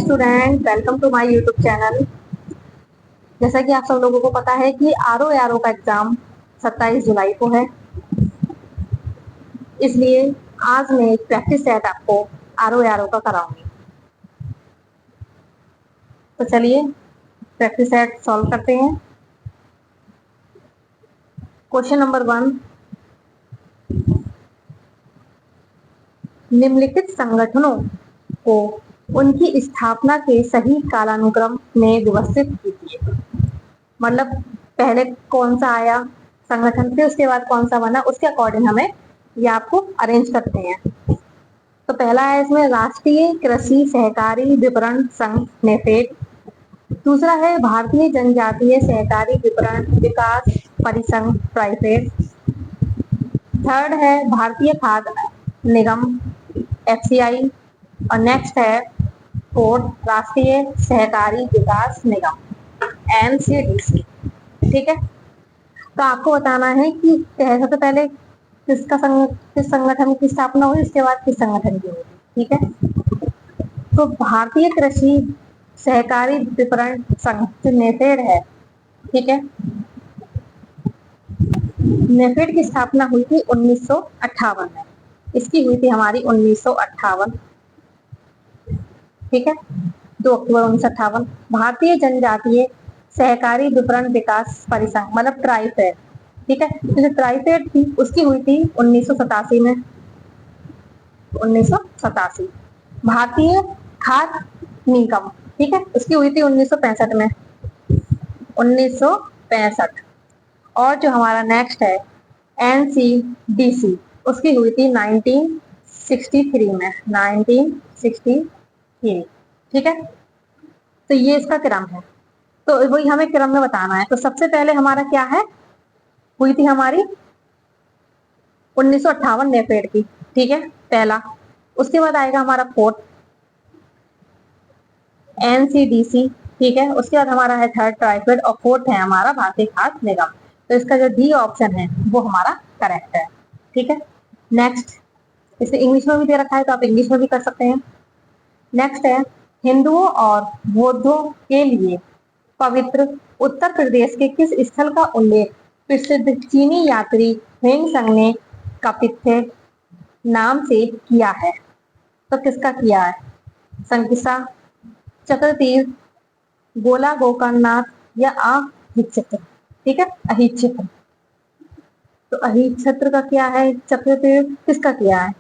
Student, welcome to my YouTube channel. जैसा कि आप सब लोगों को पता है कि आरओ का एग्जाम 27 जुलाई को है, इसलिए आज मैं एक प्रैक्टिस सेट आपको आरओ का कराऊंगी। तो चलिए प्रैक्टिस सेट सॉल्व करते हैं। क्वेश्चन नंबर 1, निम्नलिखित संगठनों को उनकी स्थापना के सही कालानुक्रम में व्यवस्थित कीजिए। मतलब पहले कौन सा आया संगठन, फिर उसके बाद कौन सा बना, उसके अकॉर्डिंग हमें ये आपको अरेंज करते हैं। तो पहला है इसमें राष्ट्रीय कृषि सहकारी विपणन संघ नेफेड। दूसरा है भारतीय जनजातीय सहकारी विपणन विकास परिसंघ ट्राइफेड। थर्ड है भारतीय खाद्य निगम एफसीआई। और नेक्स्ट है फोर्थ राष्ट्रीय सहकारी विकास निगम एनसीडीसी। ठीक है, तो आपको बताना है कि सबसे पहले किस संगठन की स्थापना हुई, उसके बाद किस संगठन की हुई। ठीक है, तो भारतीय कृषि सहकारी विपणन संघ जो नेफेड है, ठीक है, नेफेड की स्थापना हुई थी 1958 में। इसकी हुई थी हमारी 1958। ठीक है, 2 अक्टूबर 1958। भारतीय जनजातीय सहकारी विपणन विकास परिसंघ मतलब ट्राइफेड। ठीक है, तो जो ट्राइफेड थी उसकी हुई थी 1987 में। 1987। भारतीय खाद्य निगम, ठीक है, उसकी हुई थी 1965 में। 1965। और जो हमारा नेक्स्ट है एनसीडीसी, उसकी हुई थी 1963 में। 1963। ठीक है, तो ये इसका क्रम है, तो वही हमें क्रम में बताना है। तो सबसे पहले हमारा क्या है, हुई थी हमारी 1958 नेफेड की। ठीक है, पहला। उसके बाद आएगा हमारा फोर्थ एनसीडीसी। ठीक है, उसके बाद हमारा है थर्ड ट्राइफेड और फोर्थ है हमारा भारतीय खाद्य निगम। तो इसका जो डी ऑप्शन है वो हमारा करेक्ट है। ठीक है, नेक्स्ट। इसे इंग्लिश में भी दे रखा है तो आप इंग्लिश में भी कर सकते हैं। नेक्स्ट है हिंदुओं और बौद्धों के लिए पवित्र उत्तर प्रदेश के किस स्थल का उल्लेख प्रसिद्ध चीनी यात्री ह्वेंग ने कपित्थे नाम से किया है। तो किसका किया है, संकिसा, चक्रतीर्थ, गोला गोकर्णनाथ या अहिच्छत्र। ठीक है, अहिच्छत्र। तो अहिच्छत्र का क्या है, चक्रतीर्थ किसका किया है,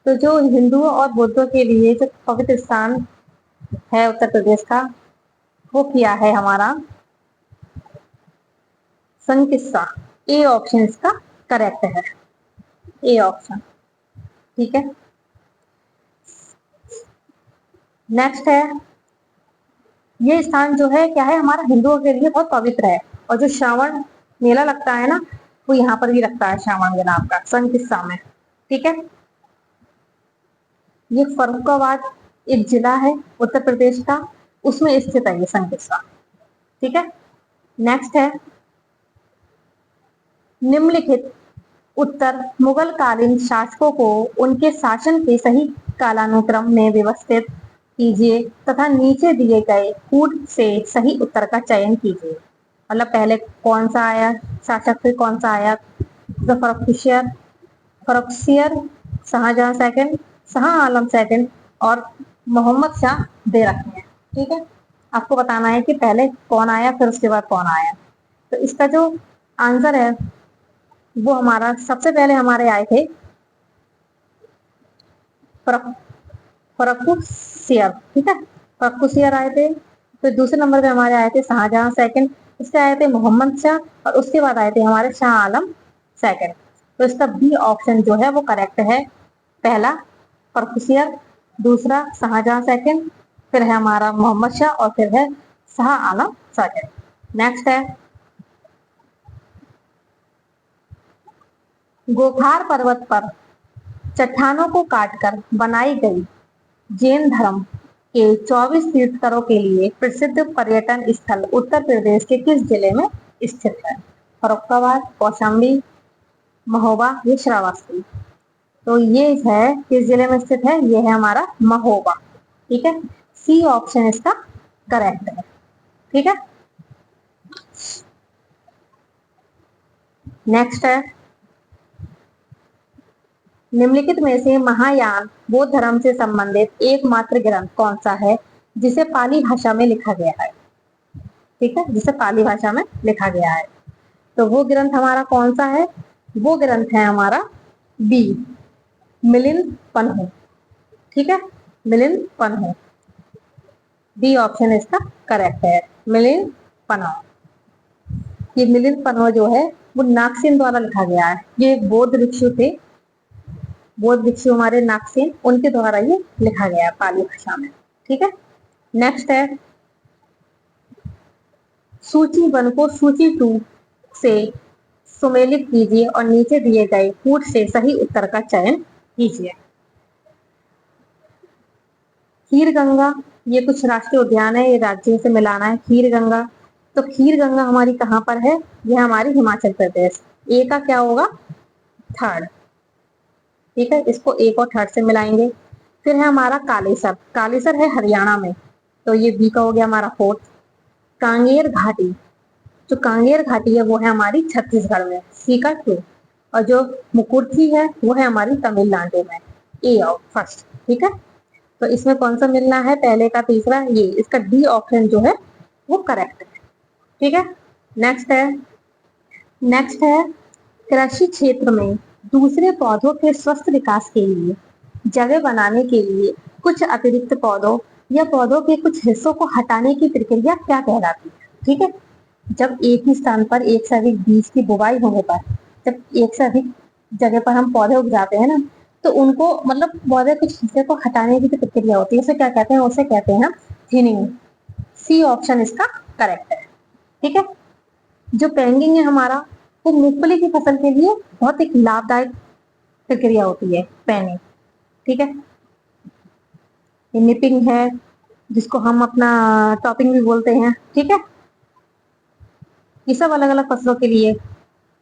तो जो हिंदुओं और बौद्धों के लिए जो पवित्र स्थान है उत्तर प्रदेश का, वो किया है हमारा संकिस्सा। ए ऑप्शन इसका करेक्ट है, ए ऑप्शन। ठीक है, नेक्स्ट है ये स्थान जो है क्या है हमारा हिंदुओं के लिए बहुत पवित्र है। और जो श्रावण मेला लगता है ना, वो यहाँ पर भी लगता है श्रावण मेला आपका संकिस्सा में। ठीक है, ये फर्रुखाबाद एक जिला है उत्तर प्रदेश का, उसमें स्थित है ये संकिस्सा। ठीक है, नेक्स्ट है निम्नलिखित उत्तर मुगल कालीन शासकों को उनके शासन के सही कालानुक्रम में व्यवस्थित कीजिए तथा नीचे दिए गए कूट से सही उत्तर का चयन कीजिए। मतलब पहले कौन सा आया शासक, फिर कौन सा आया, तो फर्रुखसियर, शाहजहां सेकंड, शाह आलम सेकंड और मोहम्मद शाह दे रखे हैं। ठीक है, आपको बताना है कि पहले कौन आया फिर उसके बाद कौन आया। तो इसका जो आंसर है वो हमारा सबसे पहले हमारे आए थे फर्रुखसियर। ठीक है, फर्रुखसियर आए थे। फिर दूसरे नंबर पे हमारे आए थे शाहजहां सेकंड, इसके आए थे मोहम्मद शाह और उसके बाद आए थे हमारे शाह आलम सेकंड। तो इसका बी ऑप्शन जो है वो करेक्ट है। पहला फर्रुखसियर, दूसरा शाहजहां सेकंड, फिर है हमारा मोहम्मद शाह और फिर है शाह आलम सेकंड। नेक्स्ट है गोखार पर्वत पर चट्टानों को काटकर बनाई गई जैन धर्म के 24 तीर्थंकरों के लिए प्रसिद्ध पर्यटन स्थल उत्तर प्रदेश के किस जिले में स्थित है। फर्रुखाबाद, कौशाम्बी, महोबा या श्रावस्ती। तो ये है किस जिले में स्थित है, ये है हमारा महोबा। ठीक है, सी ऑप्शन इसका करेक्ट है। ठीक है, नेक्स्ट है, निम्नलिखित में से महायान बौद्ध धर्म से संबंधित एकमात्र ग्रंथ कौन सा है जिसे पाली भाषा में लिखा गया है। ठीक है, जिसे पाली भाषा में लिखा गया है, तो वो ग्रंथ हमारा कौन सा है, वो ग्रंथ है हमारा बी, मिलिंद पन्हु। ठीक है, मिलिंद पन्हु, बी ऑप्शन इसका करेक्ट है, मिलिंद पन्हु। ये मिलिंद पन्हु जो है वो नागसेन द्वारा लिखा गया है। ये एक बौद्ध भिक्षु थे, बौद्ध भिक्षु हमारे नागसेन, उनके द्वारा ये लिखा गया है पाली भाषा में। ठीक है, नेक्स्ट है, सूची 1 को सूची 2 से सुमेलित कीजिए और नीचे दिए गए कूट से सही उत्तर का चयन कीजिए। खीर गंगा, ये कुछ राष्ट्रीय उद्यान है, ये राज्यों से मिलाना है। खीर गंगा, तो खीर गंगा हमारी कहाँ पर है, यह हमारी हिमाचल प्रदेश। ए का क्या होगा, थर्ड। ठीक है, इसको एक और थर्ड से मिलाएंगे। फिर है हमारा कालेसर, कालेसर है हरियाणा में, तो ये बी का हो गया हमारा फोर्थ। कांगेर घाटी, जो कांगेर घाटी है वो है हमारी छत्तीसगढ़ में, सी का टू। और जो मुकुर्थी है वो है हमारी तमिलनाडु में, ए ऑफ फर्स्ट। ठीक है, तो इसमें कौन सा मिलना है, पहले का तीसरा, ये इसका डी ऑप्शन जो है वो करेक्ट है। ठीक है, नेक्स्ट है, नेक्स्ट है, कृषि क्षेत्र में दूसरे पौधों के स्वस्थ विकास के लिए जगह बनाने के लिए कुछ अतिरिक्त पौधों या पौधों के कुछ हिस्सों को हटाने की प्रक्रिया क्या कहलाती है। ठीक है, जब एक ही स्थान पर एक से अधिक बीज की बुवाई होने पर, जब एक से अधिक जगह पर हम पौधे उगाते हैं ना, तो उनको मतलब पौधे कुछ हिस्से को हटाने की प्रक्रिया होती है, उसे क्या कहते हैं, उसे कहते हैं थिनिंग। सी ऑप्शन इसका करेक्ट है। ठीक है, जो पैंगिंग है हमारा, वो मूंगफली की फसल के लिए बहुत एक लाभदायक प्रक्रिया होती है, पैनिंग। ठीक है, निपिंग है, जिसको हम अपना टॉपिंग भी बोलते हैं। ठीक है, ये सब अलग अलग फसलों के लिए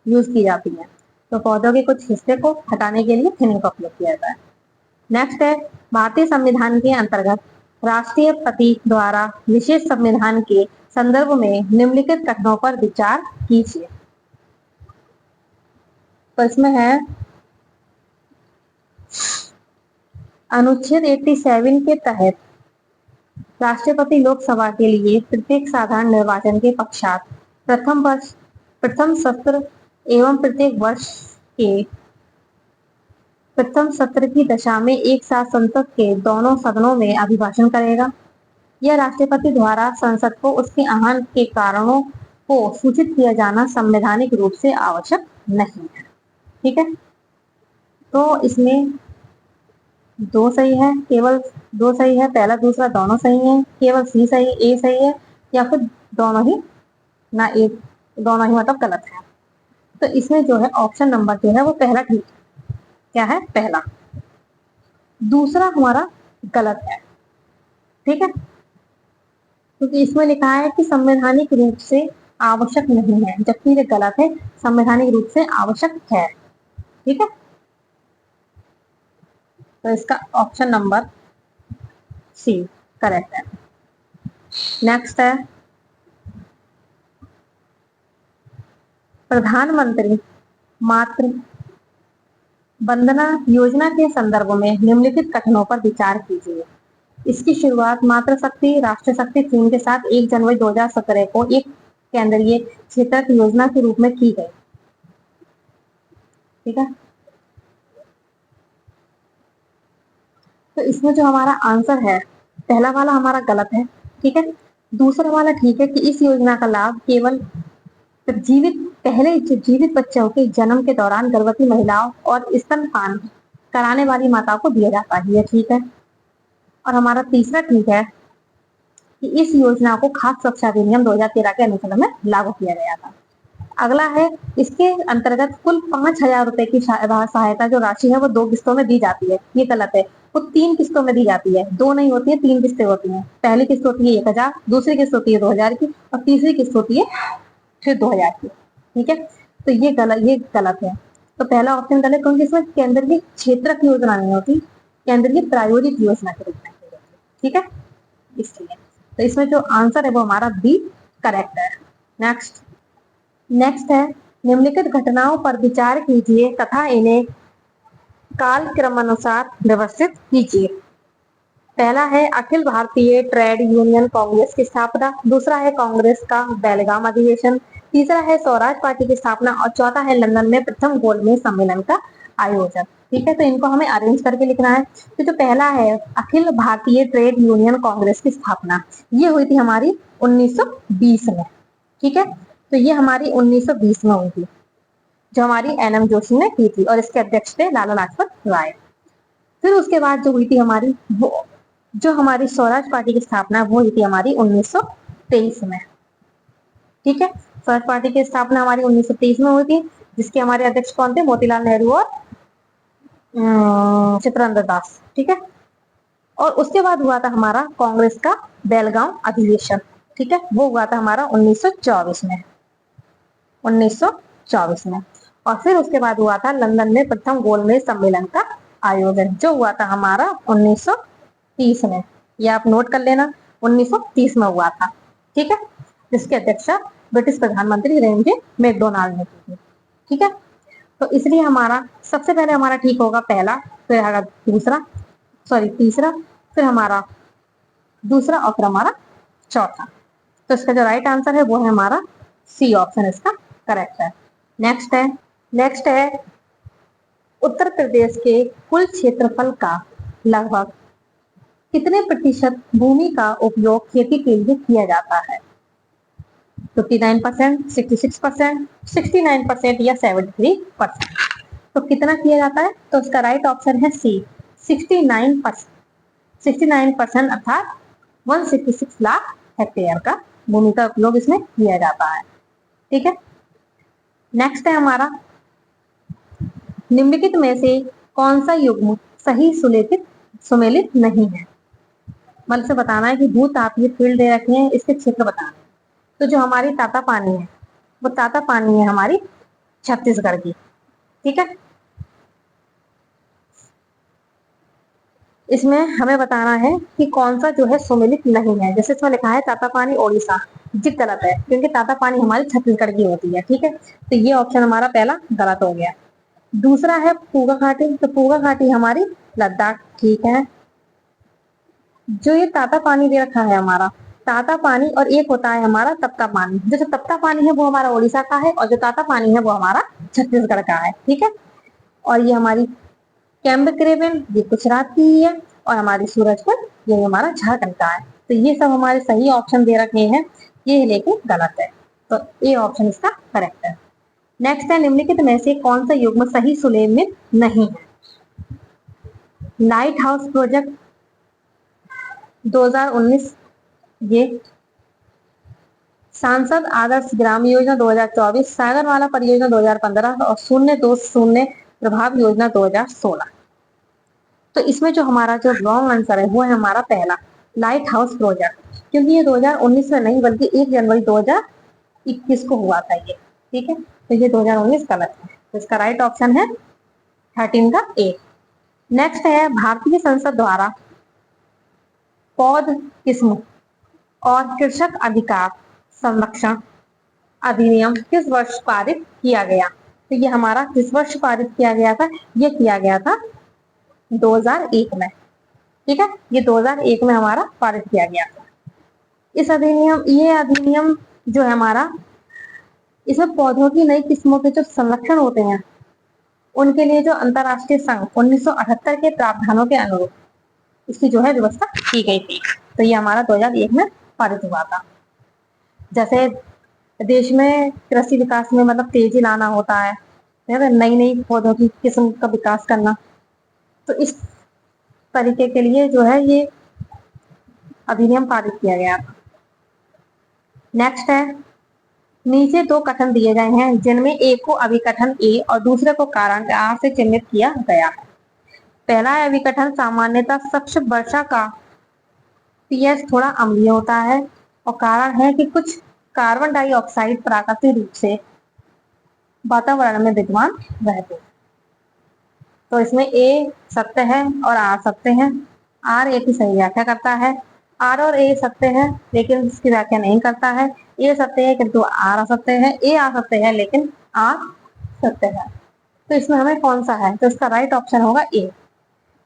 यूज की जाती है। तो पौधों के कुछ हिस्से को हटाने के लिए थिनिंग का उपयोग किया जाता है। नेक्स्ट है, भारतीय संविधान के अंतर्गत राष्ट्रपति द्वारा विशेष संविधान के संदर्भ में निम्नलिखित कथनों पर विचार कीजिए। तो इसमें है, अनुच्छेद 87 के तहत राष्ट्रपति लोकसभा के लिए प्रत्येक साधारण निर्वाचन के पश्चात प्रथम सत्र एवं प्रत्येक वर्ष के प्रथम सत्र की दशा में एक साथ संसद के दोनों सदनों में अभिभाषण करेगा। यह राष्ट्रपति द्वारा संसद को उसके आहन के कारणों को सूचित किया जाना संवैधानिक रूप से आवश्यक नहीं है। ठीक है, तो इसमें दो सही है, केवल दो सही है, पहला दूसरा दोनों सही है, केवल सी सही, ए सही है, या फिर दोनों ही ना, एक दोनों ही मतलब गलत है। तो इसमें जो है ऑप्शन नंबर जो है वो पहला ठीक है। क्या है, पहला। दूसरा हमारा गलत है। ठीक है, क्योंकि इसमें लिखा है कि संवैधानिक रूप से आवश्यक नहीं है, जबकि ये गलत है, संवैधानिक रूप से आवश्यक है। ठीक है, तो इसका ऑप्शन नंबर सी करेक्ट है। नेक्स्ट है, प्रधानमंत्री मातृ वंदना योजना के संदर्भ में निम्नलिखित कथनों पर विचार कीजिए। इसकी शुरुआत मातृशक्ति राष्ट्र शक्ति थीम के साथ 1 जनवरी 2017 को एक केंद्रीय क्षेत्रक योजना के रूप में की गई। ठीक है, तो इसमें जो हमारा आंसर है, पहला वाला हमारा गलत है। ठीक है, दूसरा वाला ठीक है कि इस योजना का लाभ केवल जीवित बच्चों के जन्म के दौरान गर्भवती महिलाओं और स्तनपान कराने वाली माताओं को दिया जाता है, ये ठीक है। और हमारा तीसरा ठीक है कि इस योजना को खाद्य सुरक्षा अधिनियम 2013 के अनुसार में लागू किया गया था। अगला है, इसके अंतर्गत कुल 5,000 रुपए की सहायता जो राशि है वो 2 किस्तों में दी जाती है, ये गलत है। वो 3 किस्तों में दी जाती है, 2 नहीं होती है, 3 किस्तें होती हैं। पहली किस्त होती है 1,000, दूसरी किस्त होती है 2,000 की, और तीसरी किस्त होती है फिर 2,000 की। ठीक है, तो ये गलत है। तो पहला ऑप्शन गलत, क्योंकि इसमें केंद्रीय क्षेत्रक योजना नहीं होती, केंद्रीय प्रायोजित योजना के रूप में। ठीक है, इसलिए तो इसमें जो आंसर है वो हमारा बी करेक्ट है। नेक्स्ट नेक्स्ट है निम्नलिखित घटनाओं पर विचार कीजिए तथा इन्हें काल क्रमानुसार व्यवस्थित कीजिए। पहला है अखिल भारतीय ट्रेड यूनियन कांग्रेस की स्थापना, दूसरा है कांग्रेस का बेलगाम अधिवेशन, तीसरा है स्वराज पार्टी की स्थापना और चौथा है लंदन में प्रथम गोलमेज सम्मेलन का आयोजन। ठीक है, तो इनको हमें अरेंज करके लिखना है। तो जो पहला है अखिल भारतीय ट्रेड यूनियन कांग्रेस की स्थापना, ये हुई थी हमारी 1920 में। ठीक है, तो ये हमारी 1920 में हुई थी, जो हमारी एन.एम. जोशी ने की थी और इसके अध्यक्ष थे लाला लाजपत राय। फिर उसके बाद जो हुई थी हमारी वो जो हमारी स्वराज पार्टी की स्थापना वो हुई थी हमारी 1923 में। ठीक है, स्वराज पार्टी की स्थापना हमारी 1923 में हुई थी, जिसके हमारे अध्यक्ष कौन थे? मोतीलाल नेहरू और चित्तरंजन दास। ठीक है, और उसके बाद हुआ था हमारा कांग्रेस का बेलगांव अधिवेशन। ठीक है, वो हुआ था हमारा 1924 में। 1924 में। और फिर उसके बाद हुआ था लंदन में प्रथम गोलमेज सम्मेलन का आयोजन, जो हुआ था हमारा 1930 में। ये आप नोट कर लेना, 1930 में हुआ था। ठीक है, जिसकी अध्यक्षता ब्रिटिश प्रधानमंत्री रेंजे मैकडोनाल्ड ने की थी। ठीक है, तो इसलिए हमारा सबसे पहले हमारा ठीक होगा पहला, फिर आएगा दूसरा, सॉरी तीसरा, फिर हमारा दूसरा और फिर हमारा चौथा। तो इसका जो राइट आंसर है वो है हमारा सी ऑप्शन, इसका करेक्ट है। नेक्स्ट है उत्तर प्रदेश के कुल क्षेत्रफल का लगभग कितने प्रतिशत भूमि का उपयोग खेती के लिए किया जाता है? 59%, 66%, 69% या 73%? तो कितना किया जाता है? तो उसका राइट ऑप्शन है सी, 69%। 69% अर्थात 166 लाख हेक्टेयर का भूमि का उपयोग इसमें किया जाता है। ठीक है, नेक्स्ट है हमारा निम्नलिखित में से कौन सा युग्म सही सुमेलित नहीं है? मतलब से बताना है कि भूतापीय फील्ड दे रखे हैं, इसके क्षेत्र बताना है। तो जो हमारी तातापानी है वो तातापानी है हमारी छत्तीसगढ़ की। ठीक है, इसमें हमें बताना है कि कौन सा जो है सुमेलित नहीं है। जैसे इसमें लिखा है तातापानी ओडिशा, जी गलत है, क्योंकि तातापानी हमारी छत्तीसगढ़ की होती है। ठीक है, तो ये ऑप्शन हमारा पहला गलत हो गया। दूसरा है पूगा घाटी, तो पूगा घाटी हमारी लद्दाख। ठीक है, जो ये ताता पानी दे रखा है हमारा ताता पानी, और एक होता है हमारा तप्ता पानी। जो तप्ता पानी है वो हमारा उड़ीसा का है और जो ताता पानी है वो हमारा छत्तीसगढ़ का है। ठीक है, और ये हमारी कैम्बक्रेवेन ये गुजरात की ही है और हमारी सूरजकुंड ये हमारा झारखंड का है। तो ये सब हमारे सही ऑप्शन दे रखे हैं, ये लेकिन गलत है, तो ए ऑप्शन इसका करेक्ट है। नेक्स्ट है निम्नलिखित में से कौन सा युग्म सही सुमेलित नहीं है? लाइट हाउस प्रोजेक्ट 2019, ये सांसद आदर्श ग्राम योजना 2024, सागरमाला परियोजना 2015 और 020 प्रभाव योजना 2016। तो इसमें जो हमारा जो रॉन्ग आंसर है वो है हमारा पहला लाइट हाउस प्रोजेक्ट, क्योंकि ये 2019 में नहीं बल्कि 1 जनवरी 2021 को हुआ था ये। ठीक है, तो ये 2019 गलत है, तो इसका राइट ऑप्शन है 13 का ए। नेक्स्ट है भारतीय संसद द्वारा पौध किस्म और कृषक अधिकार संरक्षण अधिनियम किस वर्ष पारित किया गया? तो ये हमारा किस वर्ष पारित किया गया था? ये किया गया था 2001 में। ठीक है, ये 2001 में हमारा पारित किया गया था। ये अधिनियम जो है हमारा, इसमें पौधों की नई किस्मों के जो संरक्षण होते हैं उनके लिए जो अंतरराष्ट्रीय संघ 1978 के प्रावधानों के अनुरूप इसकी जो है व्यवस्था की गई थी। तो ये हमारा 2001 में पारित हुआ था। जैसे देश में कृषि विकास में मतलब तेजी लाना होता है, नई नई पौधों की किस्म का विकास करना, तो इस तरीके के लिए जो है ये अधिनियम पारित किया गया। नेक्स्ट है नीचे दो कथन दिए गए हैं जिनमें एक को अभिकथन ए और दूसरे को कारण आर से चिन्हित किया गया है। पहला है अभिकथन सामान्यतः सक्ष वर्षा का पीएच थोड़ा अम्लीय होता है और कारण है कि कुछ कार्बन डाइऑक्साइड प्राकृतिक रूप से वातावरण में विद्यमान रहते हैं। तो इसमें ए सत्य है और आर सत्य है। आर ए की सही व्याख्या करता है, आर और ए सकते हैं लेकिन इसकी व्याख्या नहीं करता है। ए सकते हैं किंतु आर आ सकते हैं, ए आ सकते हैं लेकिन आर सकते हैं। तो इसमें हमें कौन सा है, तो इसका राइट ऑप्शन होगा ए।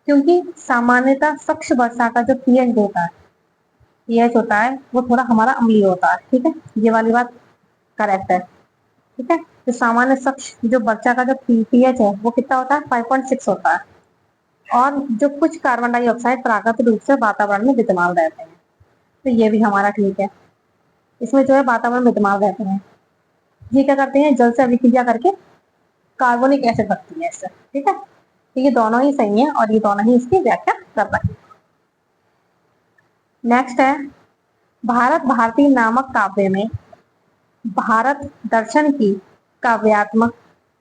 क्योंकि सामान्यतः सक्ष वर्षा का जो पीएच होता है, पीएच होता है वो थोड़ा हमारा अम्लीय होता है। ठीक है, ये वाली बात करेक्ट है। ठीक है, तो सामान्य सक्ष जो वर्षा का जो पीएच है वो कितना होता है, 5.6 होता है। और जो कुछ कार्बन डाइऑक्साइड प्राकृतिक रूप से वातावरण में विद्यमान रहते हैं, तो ये भी हमारा ठीक है। इसमें जो है वातावरण में विद्यमान रहते हैं, ये क्या करते हैं, जल से अभिक्रिया करके कार्बोनिक एसिड बनती है इससे। ठीक है, तो ये दोनों ही सही है और ये दोनों ही इसकी व्याख्या कर रहे हैं। नेक्स्ट है, भारत भारती नामक काव्य में भारत दर्शन की काव्यात्मक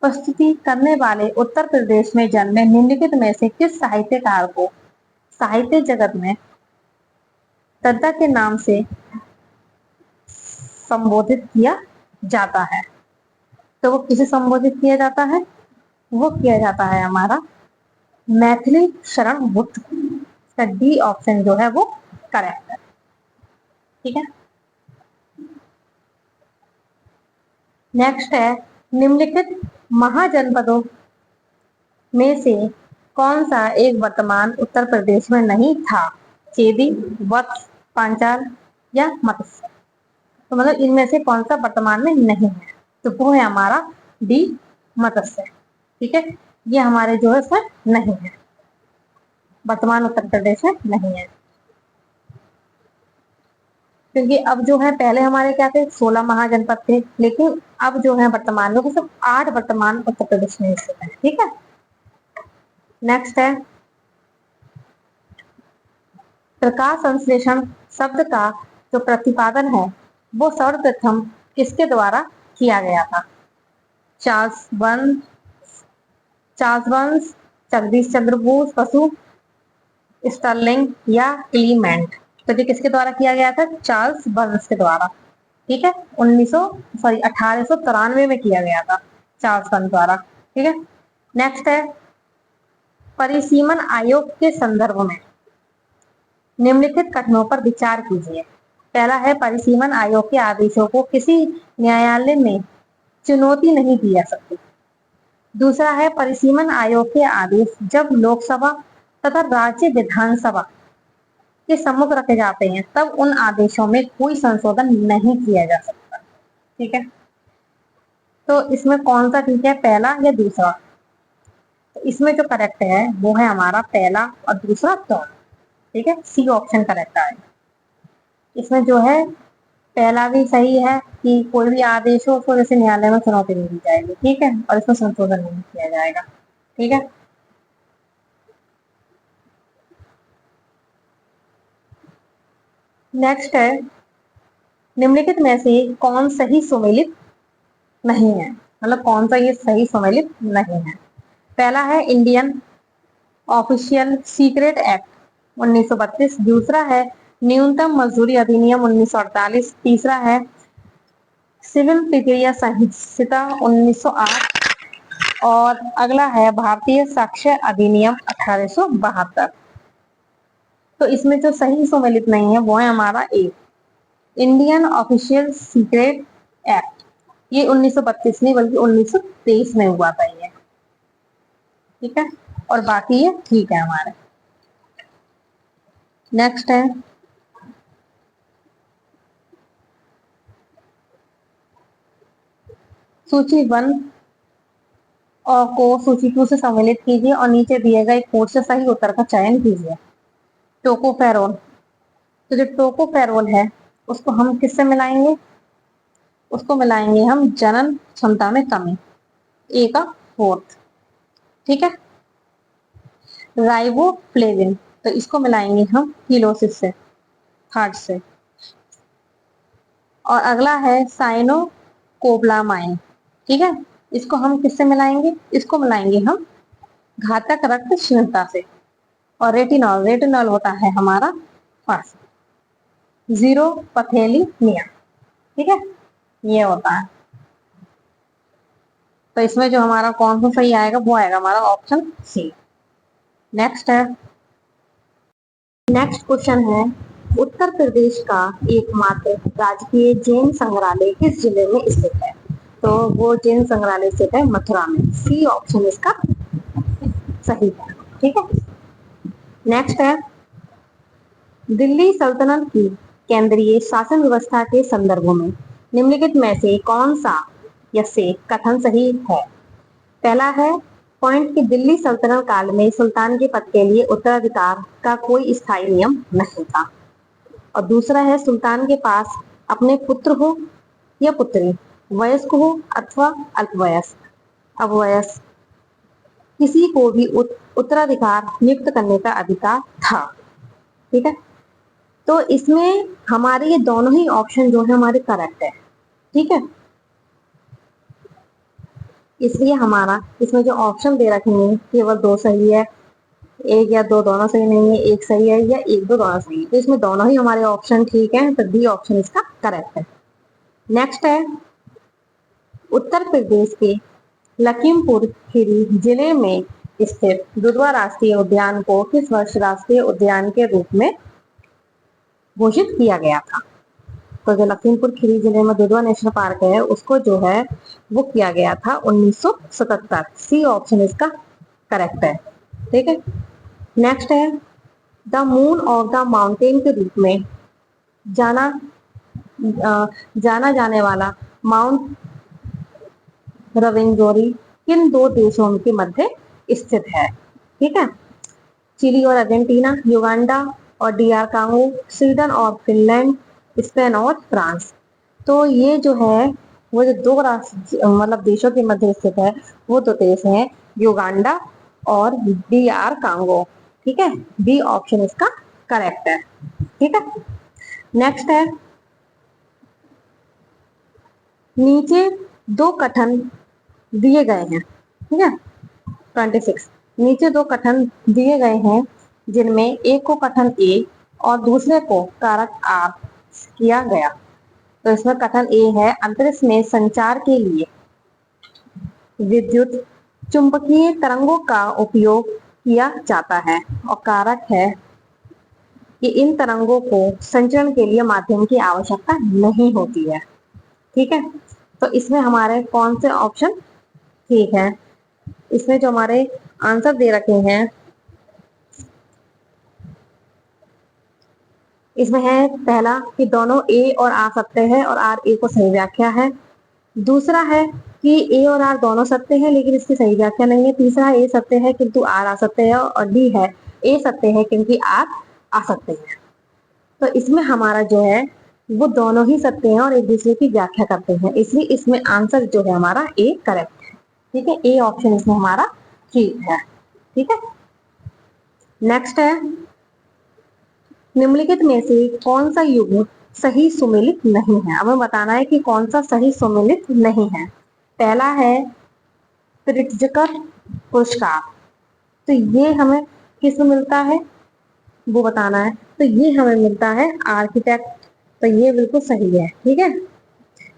प्रस्तुति करने वाले उत्तर प्रदेश में जन्मे निम्नलिखित में से किस साहित्यकार को साहित्य जगत में दद्दा के नाम से संबोधित किया जाता है? तो वो किसे संबोधित किया जाता है, वो किया जाता है हमारा मैथिली शरण गुप्त। डी ऑप्शन जो है वो करेक्ट है। ठीक है, नेक्स्ट है, निम्नलिखित महाजनपदों में से कौन सा एक वर्तमान उत्तर प्रदेश में नहीं था? चेदी, वत्स, पांचाल या मत्स्य। तो मतलब इनमें से कौन सा वर्तमान में नहीं है, तो वो है हमारा डी मत्स्य। ठीक है, ये हमारे जो है सर नहीं है, वर्तमान उत्तर प्रदेश में नहीं है। क्योंकि अब जो है पहले हमारे क्या थे, 16 महाजनपद थे, लेकिन अब जो है वर्तमान में वो सब 8 वर्तमान उत्तर प्रदेश में स्थित है। ठीक है, नेक्स्ट है, प्रकाश संश्लेषण शब्द का जो प्रतिपादन है वो सर्वप्रथम किसके द्वारा किया गया था? Charles Burns, Jagdish Chandra Bose, Basu, Stirling या क्लीमेंट। तो ये किसके द्वारा किया गया था? चार्ल्स बर्न्स के द्वारा। ठीक है, 1893 में किया गया था चार्ल्स बर्न्स द्वारा। ठीक है, नेक्स्ट है, परिसीमन आयोग के संदर्भ में निम्नलिखित कथनों पर विचार कीजिए। पहला है, परिसीमन आयोग के आदेशों को किसी न्यायालय में चुनौती नहीं दी जा सकती। दूसरा है, परिसीमन आयोग के आदेश जब लोकसभा तथा राज्य विधानसभा के सम्मुख रखे जाते हैं तब उन आदेशों में कोई संशोधन नहीं किया जा सकता। ठीक है, तो इसमें कौन सा ठीक है, पहला या दूसरा? तो इसमें जो करेक्ट है वो है हमारा पहला और दूसरा दोनों। ठीक है, सी ऑप्शन करेक्ट है। इसमें जो है पहला भी सही है कि कोई भी आदेश हो उसको जैसे न्यायालय में चुनौती नहीं दी जाएगी। ठीक है, और इसमें संशोधन नहीं किया जाएगा। ठीक है, नेक्स्ट है, निम्नलिखित में से कौन सही सुमेलित नहीं है, मतलब कौन सा ये सही सुमेलित नहीं है? पहला है, इंडियन ऑफिशियल सीक्रेट एक्ट 1932। दूसरा है, न्यूनतम मजदूरी अधिनियम 1948। तीसरा है, सिविल प्रक्रिया संहिता 1908। और अगला है, भारतीय साक्ष्य अधिनियम 1872। तो इसमें जो सही सुमेलित नहीं है वो है हमारा ए, इंडियन ऑफिशियल सीक्रेट एक्ट। ये 1932 नहीं बल्कि 1923 में हुआ था ये। ठीक है, और बाकी ये ठीक है हमारे। नेक्स्ट है, सूची 1 और को सूची 2 से सम्मिलित कीजिए और नीचे दिए गए कोड से सही उत्तर का चयन कीजिए। टोकोफेरोल, तो जो टोकोफेरोल है उसको हम किससे मिलाएंगे? उसको मिलाएंगे हम जनन क्षमता में कमी, ए का 4th। ठीक है, राइबोफ्लेविन, तो इसको मिलाएंगे हम कीलोसिस से, 3rd से। और अगला है साइनोकोब्लामाइन। ठीक है, इसको हम किससे मिलाएंगे? इसको मिलाएंगे हम घातक रक्त शीघ्रता से। और रेटिनॉल, रेटिनॉल होता है हमारा 1st। जीरो पथेलिनिया। ठीक है, ये होता है। तो इसमें जो हमारा कौन सा सही आएगा वो आएगा हमारा ऑप्शन सी। नेक्स्ट है, नेक्स्ट क्वेश्चन है, उत्तर प्रदेश का एकमात्र राजकीय जैन संग्रहालय किस जिले में स्थित है? तो वो जैन संग्रहालय स्थित है मथुरा में। सी ऑप्शन इसका सही है। ठीक है, नेक्स्ट है, दिल्ली सल्तनत की केंद्रीय शासन व्यवस्था के संदर्भ में निम्नलिखित में से कौन सा यसे कथन सही है? पहला है पॉइंट कि दिल्ली सल्तनत काल में सुल्तान के पद के लिए उत्तराधिकार का कोई स्थायी नियम नहीं था। और दूसरा है सुल्तान के पास अपने पुत्र हो या पुत्री, वयस्क हो अथवा अल्पवयस्क अवयस्क, किसी को भी उत्तराधिकार नियुक्त करने का अधिकार था। ठीक है, तो इसमें हमारे ये दोनों ही ऑप्शन जो है हमारे करेक्ट है। ठीक है, इसलिए हमारा इसमें जो ऑप्शन दे रखे हैं केवल दो सही है, एक या दो दोनों सही नहीं है, एक सही है या एक दो दोनों सही है, तो इसमें दोनों ही हमारे ऑप्शन ठीक है, तो डी ऑप्शन इसका करेक्ट है। नेक्स्ट है, उत्तर प्रदेश के लखीमपुर खीरी जिले में स्थित दुधवा राष्ट्रीय उद्यान को किस वर्ष राष्ट्रीय उद्यान के रूप में घोषित किया गया था? तो जो लखीमपुर खीरी जिले में दुधवा नेशनल पार्क है उसको जो है वो किया गया था 1977। सी ऑप्शन इसका करेक्ट है। ठीक है, नेक्स्ट है, the moon of the mountain के रूप में जाना जाने वाला माउंट रवेंजोरी किन दो देशों के मध्य स्थित है? ठीक है, चिली और अर्जेंटीना, युगांडा और डीआर कांगो, स्वीडन और फिनलैंड, स्पेन और फ्रांस। तो ये जो है वो जो दो राष्ट्र मतलब देशों के मध्य स्थित है वो दो देश हैं युगांडा और डीआर कांगो। ठीक है, बी ऑप्शन इसका करेक्ट है। ठीक है, नेक्स्ट है, नीचे दो कथन दिए गए हैं। ठीक है, 26 नीचे दो कथन दिए गए हैं जिनमें एक को कथन ए और दूसरे को कारक आर किया गया। तो इसमें कथन ए है अंतरिक्ष में संचार के लिए विद्युत चुंबकीय तरंगों का उपयोग किया जाता है, और कारक है कि इन तरंगों को संचरण के लिए माध्यम की आवश्यकता नहीं होती है। ठीक है, तो इसमें हमारे कौन से ऑप्शन ठीक है? इसमें जो हमारे आंसर दे रखे हैं इसमें है पहला कि दोनों ए और आर सत्य है और आर ए को सही व्याख्या है। दूसरा है कि ए और आर दोनों सत्य है लेकिन इसकी सही व्याख्या नहीं है। तीसरा ए सत्य है किंतु आर असत्य है, और डी है ए सत्य है क्योंकि आर असत्य है। तो इसमें हमारा जो है वो दोनों ही सत्य हैं और एक दूसरे की व्याख्या करते हैं, इसलिए इसमें आंसर जो है हमारा ए करेक्ट है। ठीक है, ए ऑप्शन इसमें हमारा ठीक है। ठीक है, नेक्स्ट है, निम्नलिखित में से कौन सा युग्म सही सुमेलित नहीं है? हमें बताना है कि कौन सा सही सुमेलित नहीं है। पहला है प्रिट्जकर पुरस्कार, तो ये हमें किस में मिलता है वो बताना है। तो ये हमें मिलता है आर्किटेक्ट, तो ये बिल्कुल सही है। ठीक है,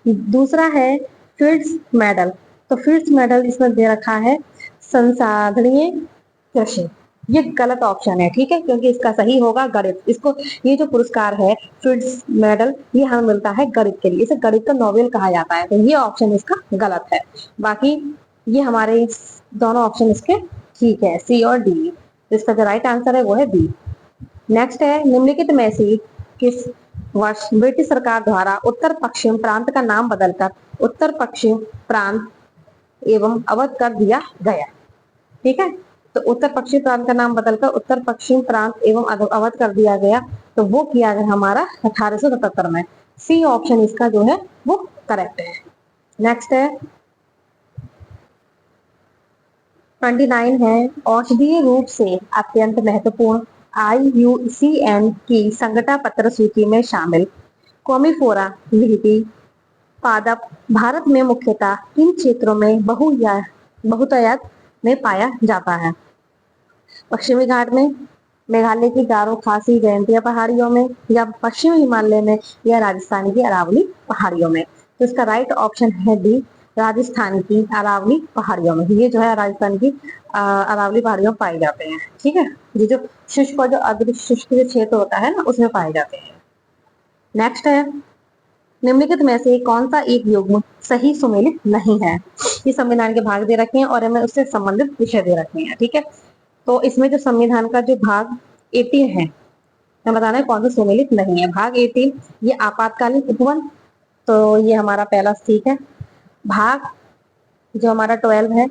दूसरा है फिट्स मेडल, तो फिट्स मेडल इसमें दे रखा है संसाधनीय कृषि, ये गलत ऑप्शन है। ठीक है, क्योंकि इसका सही होगा गणित। इसको ये जो पुरस्कार है फिट्स मेडल ये हमें मिलता है गणित के लिए, इसे गणित का नोबेल कहा जाता है, तो ये ऑप्शन इसका गलत है। बाकी ये हमारे दोनों ऑप्शन इसके ठीक है, सी और डी। इसका जो राइट आंसर है वो है बी। नेक्स्ट है, निम्नलिखित में से किस वर्ष ब्रिटिश सरकार द्वारा उत्तर पश्चिम प्रांत का नाम बदलकर उत्तर पश्चिम प्रांत एवं अवध कर दिया गया? ठीक है, तो उत्तर पश्चिम प्रांत का नाम बदलकर उत्तर पश्चिम प्रांत एवं अवध कर दिया गया, तो वो किया गया हमारा 1877 में। सी ऑप्शन इसका जो है वो करेक्ट है। नेक्स्ट है 29 है, औषधीय रूप से अत्यंत महत्वपूर्ण IUCN की संघटा पत्र सूची में शामिल कॉमीफोरा विहिटी पादप भारत में मुख्यतः किन क्षेत्रों में बहुतायत में पाया जाता है? पश्चिमी घाट में, मेघालय की गारो खासी जयंतिया पहाड़ियों में, या पश्चिमी हिमालय में, या राजस्थान की अरावली पहाड़ियों में? तो इसका राइट ऑप्शन है डी राजस्थान की अरावली पहाड़ियों में, ये जो है राजस्थान की अरावली पहाड़ियों में पाए जाते हैं। ठीक है, ये जो शुष्क और जो अर्ध शुष्क क्षेत्र होता है ना, उसमें पाए जाते हैं। नेक्स्ट है, निम्नलिखित में से कौन सा एक युग्म सही सुमेलित नहीं है। ये संविधान के भाग दे रखे हैं और हमें उससे संबंधित विषय दे रखे हैं। ठीक है, तो इसमें जो संविधान का जो भाग 18 है, हमें बताना है कौन सा सुमेलित नहीं है। भाग 18 ये आपातकालीन उपवन, तो ये हमारा पहला ठीक है। भाग जो हमारा 12 है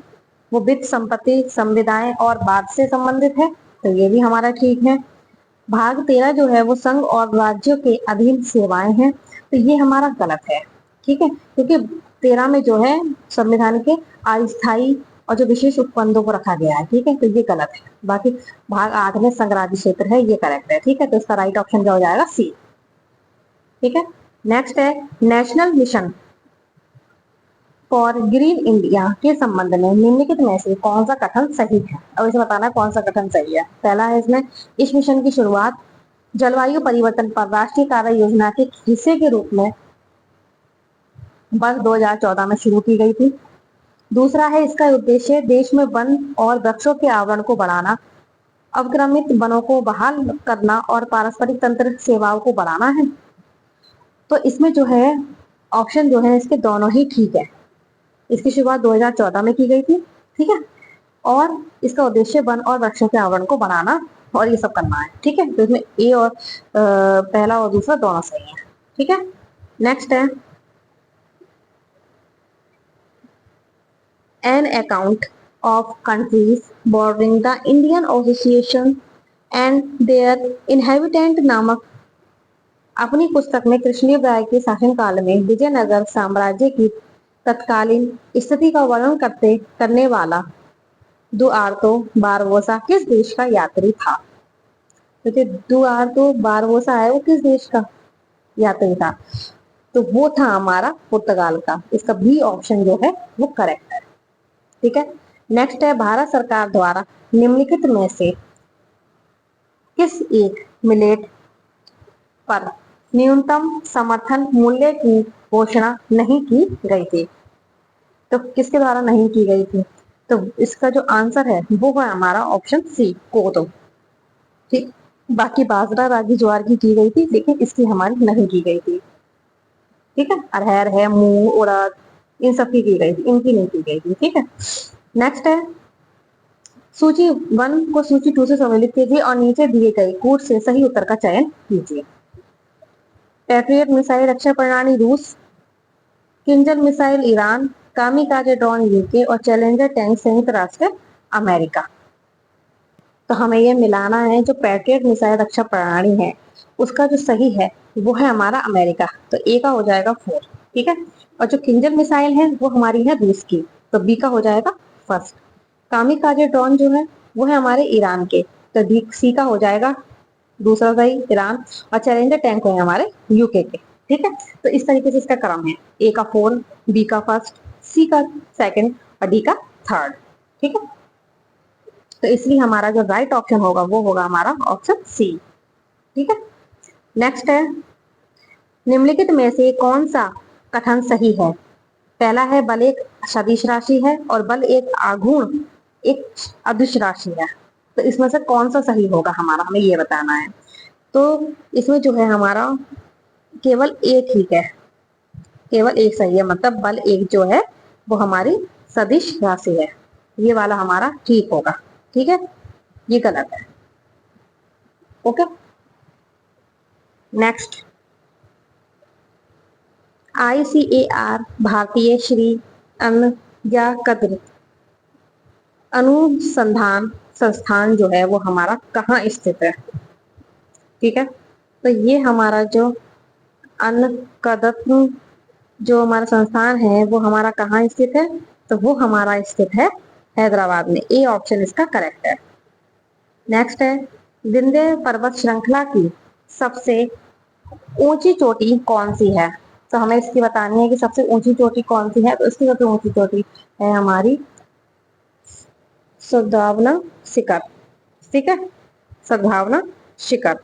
वो वित्त संपत्ति संविदाएं और बाद से संबंधित है, तो ये भी हमारा ठीक है। भाग 13 जो है वो संघ और राज्यों के अधीन सेवाएं हैं, तो ये हमारा गलत है। ठीक है, क्योंकि 13 में जो है संविधान के अस्थायी और जो विशेष उपबंधों को रखा गया है। ठीक है, तो ये गलत है। बाकी भाग 8 में संघ राज्य क्षेत्र है, ये करेक्ट है। ठीक है, तो इसका राइट ऑप्शन क्या हो जाएगा, सी। ठीक है, नेक्स्ट है, national mission for green India के संबंध में निम्नलिखित में से कौन सा कथन सही है। अब इसे बताना है कौन सा कथन सही है। पहला है इसमें, इस मिशन की शुरुआत जलवायु परिवर्तन पर राष्ट्रीय कार्य योजना के हिस्से के रूप में वर्ष 2014 में शुरू की गई थी। दूसरा है, इसका उद्देश्य देश में वन और वृक्षों के आवरण को बढ़ाना, अवक्रमित वनों को बहाल करना और पारस्परिक तंत्र सेवाओं को बढ़ाना है। तो इसमें जो है ऑप्शन जो है इसके दोनों ही ठीक है। इसकी शुरुआत 2014 में की गई थी। ठीक है, और इसका उद्देश्य वन और वृक्षों के आवरण को बढ़ाना और ये सब करना है। ठीक है, तो इसमें ए और पहला और दूसरा दोनों सही है। ठीक है, नेक्स्ट है, an account of countries bordering the Indian Ocean and their inhabitant नामक अपनी पुस्तक में कृष्णदेव राय के शासनकाल में विजयनगर साम्राज्य की तत्कालीन स्थिति का वर्णन करने वाला दुआर्तो बारबोसा किस देश का यात्री था। क्योंकि दुआर्तो बारबोसा है वो किस देश का यात्री था, तो वो था हमारा पुर्तगाल का। इसका बी ऑप्शन जो है वो करेक्ट है। ठीक है, नेक्स्ट है, भारत सरकार द्वारा निम्नलिखित में से किस एक मिलेट पर न्यूनतम समर्थन मूल्य की घोषणा नहीं की गई थी। तो किसके द्वारा नहीं की गई थी, तो इसका जो आंसर है वो है हमारा ऑप्शन सी, कोदो। ठीक, बाकी बाजरा रागी ज्वार की गई थी, लेकिन इसकी हमारी नहीं की गई थी। ठीक है, अरहर है, मूंग, उड़द, इन सब की गई थी, इनकी नहीं की गई थी। ठीक है, नेक्स्ट है, सूची 1 को सूची 2 से सम्मिलित कीजिए और नीचे दिए गए कूट से सही उत्तर का चयन कीजिए। पैट्रियट मिसाइल रक्षा प्रणाली रूस, Kinjal missile Iran, kamikaze drone UK और चैलेंजर टैंक संयुक्त राष्ट्र अमेरिका। तो हमें ये मिलाना है, जो पैट्रियट मिसाइल रक्षा प्रणाली है उसका जो सही है वो है हमारा अमेरिका, तो ए का हो जाएगा 4। ठीक है, और जो किंजल मिसाइल है वो हमारी है रूस की, तो बी का हो जाएगा फर्स्ट। कामिकाजे ड्रोन जो है वो है हमारे ईरान के, तो डी सी का हो जाएगा दूसरा सही ईरान, और चैलेंजर टैंक है हमारे यूके के। ठीक है, तो इस तरीके से इसका क्रम है, ए का 4, बी का फर्स्ट, सी का सेकंड और डी का थर्ड। ठीक है, तो इसलिए हमारा जो राइट ऑप्शन होगा वो होगा हमारा ऑप्शन सी। ठीक है, नेक्स्ट है, निम्नलिखित में से कौन सा कथन सही है। पहला है, बल एक सदिश राशि है और बल एक आघूर्ण एक अदिश राशि है, तो इसमें से कौन सा सही होगा हमारा, हमें ये बताना है। तो इसमें जो है हमारा केवल एक ठीक है, केवल एक सही है, मतलब बल एक जो है वो हमारी सदिश राशि है, ये वाला हमारा ठीक होगा। ठीक है, ये गलत है। ओके, नेक्स्ट, ICAR भारतीय श्री अन्न या कद्र अनुसंधान संस्थान जो है वो हमारा कहाँ स्थित है। ठीक है, तो ये हमारा जो अन्न कद्र जो हमारा संस्थान है वो हमारा कहाँ स्थित है, तो वो हमारा स्थित है हैदराबाद में, ए ऑप्शन इसका करेक्ट है। नेक्स्ट है, विंध्य पर्वत श्रृंखला की सबसे ऊंची चोटी कौन सी है। तो हमें इसकी बतानी है कि सबसे ऊंची चोटी कौन सी है, तो इसकी सबसे ऊंची चोटी है हमारी सद्भावना शिखर। ठीक है, सद्भावना शिखर,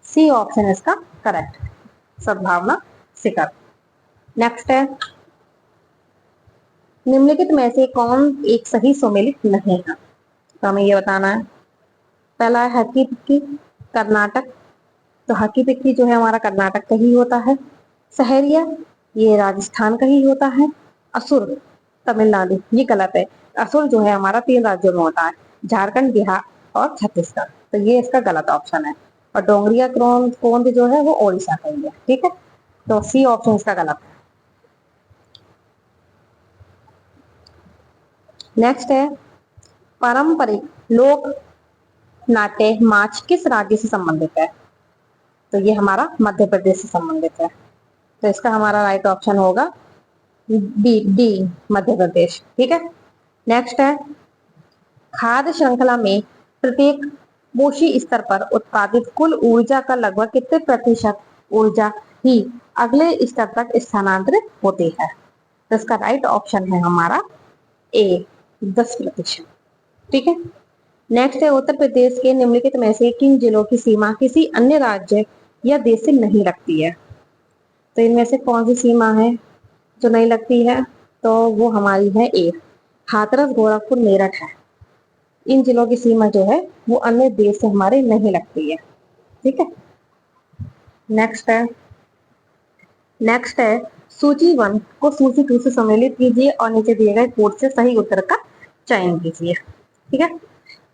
सी ऑप्शन इसका करेक्ट, सद्भावना शिखर। नेक्स्ट है, निम्नलिखित में से कौन एक सही सुमेलित नहीं है? तो हमें ये बताना है। पहला है हकी पिक्की, कर्नाटक। तो हकी पिक्की जो है हमारा कर्नाटक का ही होता है। सहरिया, ये राजस्थान का ही होता है। असुर, तमिलनाडु, ये गलत है। असुर जो है हमारा 3 राज्यों में होता है, झारखंड, बिहार और छत्तीसगढ़। तो ये इसका गलत ऑप्शन है। और डोंगरिया कोंद जो है वो ओडिशा का ही है। ठीक है, तो सी ऑप्शन इसका गलत है। नेक्स्ट है पारंपरिक लोक नाट्य नाच किस राज्य से संबंधित है? तो ये हमारा मध्य प्रदेश से संबंधित है। तो इसका हमारा राइट ऑप्शन होगा बी, डी, मध्य प्रदेश। ठीक है, नेक्स्ट है खाद्य श्रृंखला में प्रत्येक पोषी स्तर पर उत्पादित कुल ऊर्जा का लगभग कितने प्रतिशत ऊर्जा ही अगले स्तर तक स्थानांतरित होती है? तो इसका राइट ऑप्शन है हमारा ए, 10%। ठीक है, नेक्स्ट है उत्तर प्रदेश के निम्नलिखित में से किन जिलों की सीमा किसी अन्य राज्य या देश से नहीं लगती है? तो इनमें से कौन सी सीमा है जो नहीं लगती है? तो वो हमारी है ए, हाथरस, गोरखपुर, मेरठ है। इन जिलों की सीमा जो है वो अन्य देश से हमारे नहीं लगती है। ठीक है, नेक्स्ट है सूची 1 को सूची 2 से सम्मिलित कीजिए और नीचे दिए गए कोड से सही उत्तर का चयन कीजिए। ठीक है,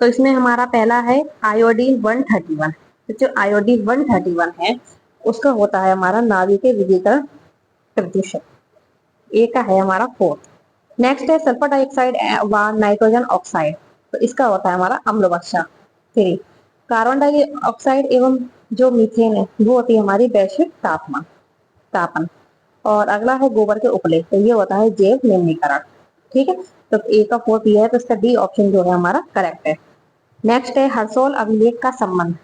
तो इसमें हमारा पहला है आयोडीन 131। तो जो आयोडीन 131 है उसका होता है हमारा नाभिक के विविधीकरण प्रतिशत। ए का है हमारा 4। नेक्स्ट है सल्फर डाइऑक्साइड व नाइट्रोजन ऑक्साइड। तो इसका होता है हमारा अम्लवर्षा 3। कार्बन डाइऑक्साइड एवं जो मीथेन है वो होती है हमारी वैश्विक तापन। और अगला है गोबर के उपले। तो ये होता है जैव निम्नीकरण। ठीक है, तो ए का 4 दिया है, तो इसका डी ऑप्शन जो है हमारा करेक्ट है। नेक्स्ट है हर्षोल अभिलेख का संबंध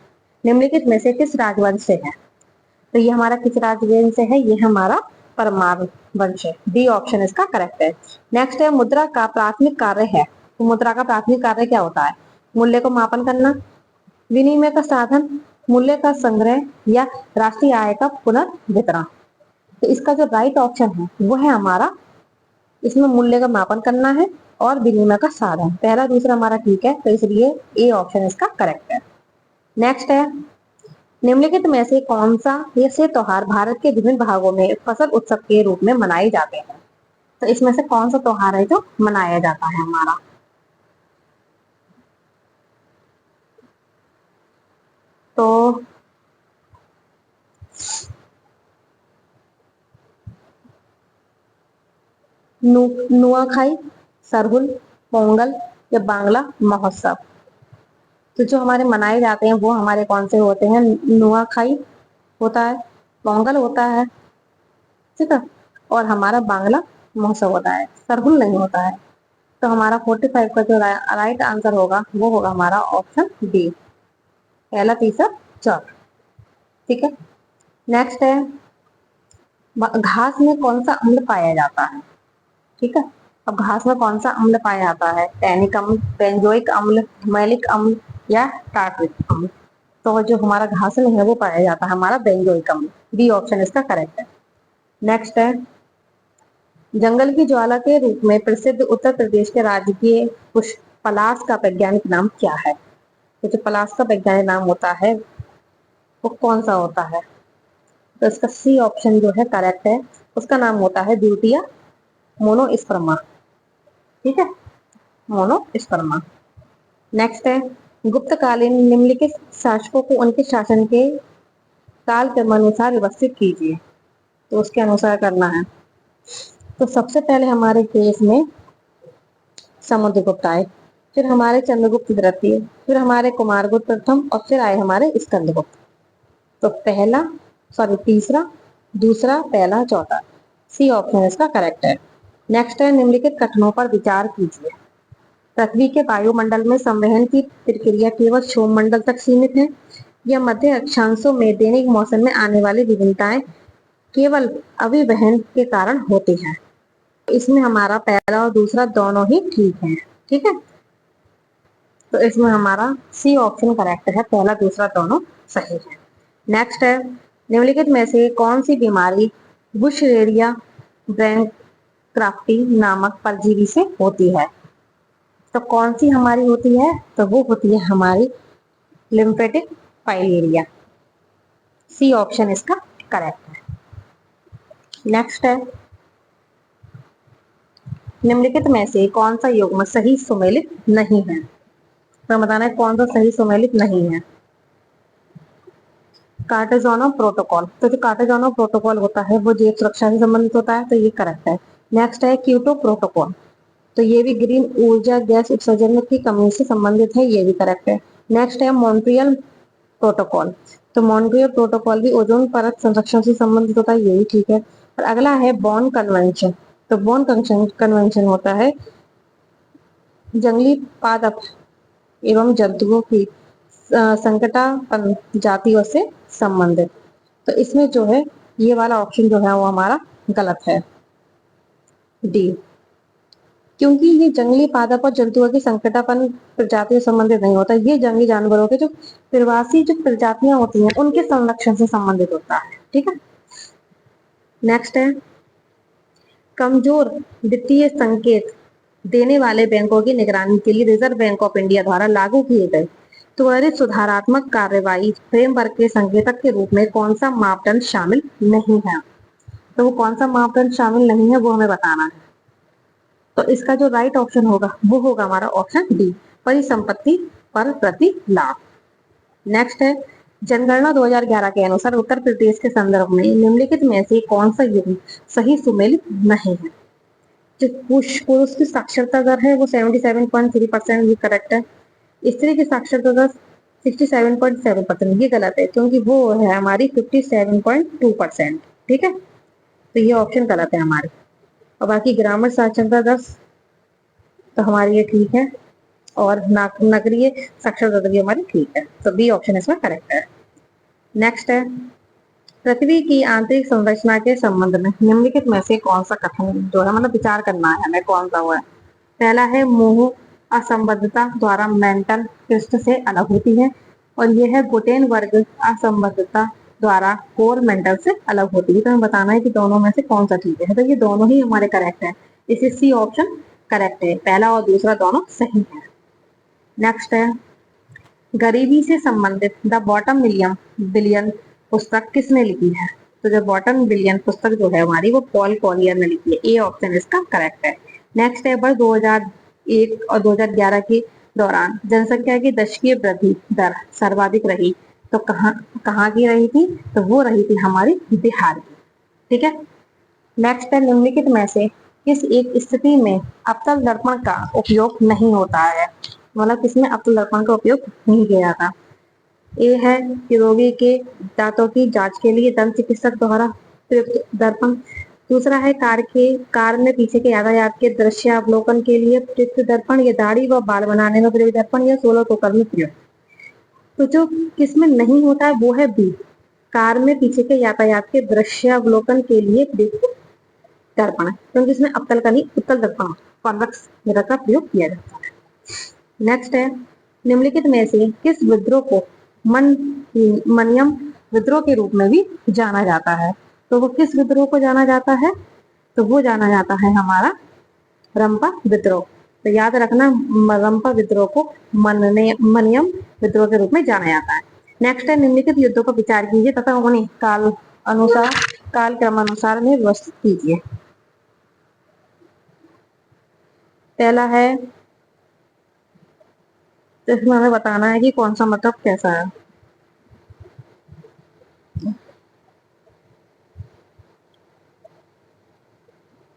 निम्नलिखित में से किस राजवंश से है? तो ये हमारा किस राज्य से है? ये हमारा परमार वंश है। डी ऑप्शन इसका करेक्ट है। नेक्स्ट है मुद्रा का प्राथमिक कार्य है। तो मुद्रा का प्राथमिक कार्य क्या होता है? मूल्य को मापन करना, विनिमय का साधन, मूल्य का संग्रह या राष्ट्रीय आय का पुनर्वितरण। तो इसका जो राइट ऑप्शन है वो है हमारा, इसमें मूल्य का मापन करना है और विनिमय का साधन। पहला दूसरा हमारा ठीक है, तो इसलिए ए ऑप्शन इसका करेक्ट है। नेक्स्ट है निम्नलिखित में से कौन सा ये त्योहार भारत के विभिन्न भागों में फसल उत्सव के रूप में मनाए जाते हैं? तो इसमें से कौन सा त्योहार है जो मनाया जाता है हमारा? तो नुआखाई, सरहुल, पोंगल या बांग्ला महोत्सव। तो जो हमारे मनाए जाते हैं वो हमारे कौन से होते हैं? नुआखाई होता है, पोंगल होता है, ठीक है, और हमारा बांग्ला महोत्सव होता है, सरहुल नहीं होता है। तो हमारा 45 का जो राइट आंसर होगा वो होगा हमारा ऑप्शन डी, पहला, तीसरा, चौथा। ठीक है, नेक्स्ट है घास में कौन सा अम्ल पाया जाता है? ठीक है, अब घास में कौन सा अम्ल पाया जाता है? टैनिक अम्ल, बेंजोइक अम्ल, मैलिक अम्ल या टार्टरिक अम्ल। तो जो हमारा घास में है वो पाया जाता है हमारा बेंजोइक अम्ल। बी ऑप्शन इसका करेक्ट है। नेक्स्ट है जंगल की ज्वाला के रूप में प्रसिद्ध उत्तर प्रदेश के राजकीय पुष्प पलाश का वैज्ञानिक नाम क्या है? तो जो पलाश का वैज्ञानिक नाम होता है वो कौन सा होता है? तो इसका सी ऑप्शन जो है करेक्ट है, उसका नाम होता है ब्यूटिया मोनोस्पर्मा। ठीक है, मोनोस्पर्मा। नेक्स्ट है गुप्तकालीन निम्नलिखित शासकों को उनके शासन के काल क्रम अनुसार व्यवस्थित कीजिए। तो उसके अनुसार करना है। तो सबसे पहले हमारे देश में समुद्रगुप्त आए, फिर हमारे चंद्रगुप्त द्वितीय, फिर हमारे कुमारगुप्त प्रथम और फिर आए हमारे स्कंदगुप्त। तो पहला, सॉरी, तीसरा, दूसरा, पहला, चौथा। सी ऑप्शन इसका करेक्ट है। नेक्स्ट है निम्नलिखित कथनों पर विचार कीजिए। पृथ्वी के वायुमंडल में संवहन की प्रक्रिया केवल क्षोभमंडल तक सीमित है या मध्य अक्षांशों में दैनिक मौसम में आने वाली विभिन्नताएं केवल अभिवहन के कारण होती हैं? इसमें हमारा पहला और दूसरा दोनों ही ठीक है। ठीक है, तो इसमें हमारा सी ऑप्शन करेक्ट है, पहला दूसरा दोनों सही है। नेक्स्ट है निम्नलिखित में से कौन सी बीमारी बुशरेरिया क्राफ्टी नामक परजीवी से होती है। तो कौन सी हमारी होती है? तो वो होती है हमारी लिम्फेटिक फाइलेरिया। सी ऑप्शन इसका करेक्ट है। नेक्स्ट है, निम्नलिखित में से कौन सा युग्म सही सुमेलित नहीं है? तो बताना है कौन सा सही सुमेलित नहीं है। कार्टेजानो प्रोटोकॉल। तो जो कार्टेजानो प्रोटोकॉल होता है वो जैव सुरक्षा से संबंधित होता है, तो ये करेक्ट है। नेक्स्ट है क्योटो प्रोटोकॉल। तो ये भी ग्रीन ऊर्जा गैस उत्सर्जन की कमी से संबंधित है, ये भी करेक्ट है। नेक्स्ट है मॉन्ट्रियल प्रोटोकॉल। तो मॉन्ट्रियल प्रोटोकॉल भी ओजोन परत संरक्षण से संबंधित होता है, ये भी ठीक है। और अगला है बॉन कन्वेंशन। तो बॉन कन्वेंशन होता है जंगली पादप एवं जंतुओं की संकटापन्न जातियों से संबंधित। तो इसमें जो है ये वाला ऑप्शन जो है वो हमारा गलत है, डी। क्योंकि ये जंगली पादप और जंतुओं की संकटापन्न प्रजातियों से संबंधित नहीं होता, ये जंगली जानवरों के जो प्रवासी जो प्रजातियां होती हैं उनके संरक्षण से संबंधित होता है। ठीक है। नेक्स्ट है, कमजोर वित्तीय संकेत देने वाले बैंकों की निगरानी के लिए रिजर्व बैंक ऑफ इंडिया द्वारा लागू किए गए त्वरित सुधारात्मक कार्रवाई फ्रेमवर्क के संकेतक के रूप में कौन सा मापदंड शामिल नहीं है? तो वो कौन सा मापदंड शामिल नहीं है वो हमें बताना है। तो इसका जो राइट ऑप्शन होगा वो होगा हमारा ऑप्शन डी, परिसंपत्ति पर प्रति लाभ। नेक्स्ट है, जनगणना 2011 के अनुसार उत्तर प्रदेश के संदर्भ में निम्नलिखित में से कौन सा युग्म सही सुमेलित नहीं है? जो पुरुष की साक्षरता दर है वो 77.3%, ये करेक्ट है। स्त्री की साक्षरता दर 67.7%, ये गलत है क्योंकि वो है हमारी 57.2%। ठीक है, तो ये ऑप्शन गलत है हमारे। और बाकी ग्रामीण साक्षरता दर तो हमारी ये ठीक है, और नगरीय साक्षरता दर भी हमारी ठीक है, तो बी ऑप्शन इसमें करेक्ट है। नेक्स्ट है, पृथ्वी की आंतरिक संरचना के संबंध में निम्नलिखित में से कौन सा कथन जो है मतलब विचार करना है हमें, कौन सा हुआ है? पहला है मोह असंबद्धता द्वारा मेंटल पृष्ठ से अलग होती है, और यह है गुटेनबर्ग असंबद्धता द्वारा कोर मेंटल से अलग होती है। तो हमें बताना है कि दोनों में से कौन सा ठीक है। तो ये दोनों ही हमारे करेक्ट है, इसे सी ऑप्शन करेक्ट है, पहला और दूसरा दोनों सही है। नेक्स्ट है, गरीबी से संबंधित द बॉटम बिलियन पुस्तक किसने लिखी है? तो जो बॉटम बिलियन पुस्तक जो है हमारी वो पॉल कॉलियर ने लिखी है, ए ऑप्शन इसका करेक्ट है। नेक्स्ट है, वर्ष 2001 और 2011 के दौरान जनसंख्या की दशकीय वृद्धि दर सर्वाधिक रही, तो कहाँ की रही थी? तो वो रही थी हमारी बिहार की। ठीक है। नेक्स्ट है, निम्नलिखित में से किस एक स्थिति में अवतल दर्पण का उपयोग नहीं होता है? मतलब किसमें अवतल दर्पण का उपयोग नहीं किया जाता? ए है कि रोगी के दांतों की जांच के लिए दंत चिकित्सक द्वारा प्रयुक्त दर्पण। दूसरा है कार में पीछे के यातायात के दृश्य अवलोकन के लिए प्रयुक्त दर्पण, या दाढ़ी व बाल बनाने में प्रयुक्त दर्पण, या सोलर कुकर में प्रयुक्त। तो जो किसमें नहीं होता है वो है बी, कार में पीछे के यातायात के दृश्य अवलोकन के लिए प्रयुक्त दर्पण, क्योंकि इसमें अवतल का नहीं उत्तल दर्पण कॉन्वेक्स मिरर का प्रयोग किया जाता है। नेक्स्ट है, निम्नलिखित में से किस विद्रोह को मनियम विद्रोह के रूप में भी जाना जाता है? तो वो किस विद्रोह को जाना जाता है? तो वो जाना जाता है हमारा रंपा विद्रोह। तो याद रखना, रंपा विद्रोह को मनियम विद्रोह के रूप में जाना जाता है। नेक्स्ट है, निम्नलिखित युद्धों पर विचार कीजिए तथा उन्हें काल क्रमानुसार में व्यवस्थित कीजिए। पहला है, तो इसमें हमें बताना है कि कौन सा मतलब कैसा है।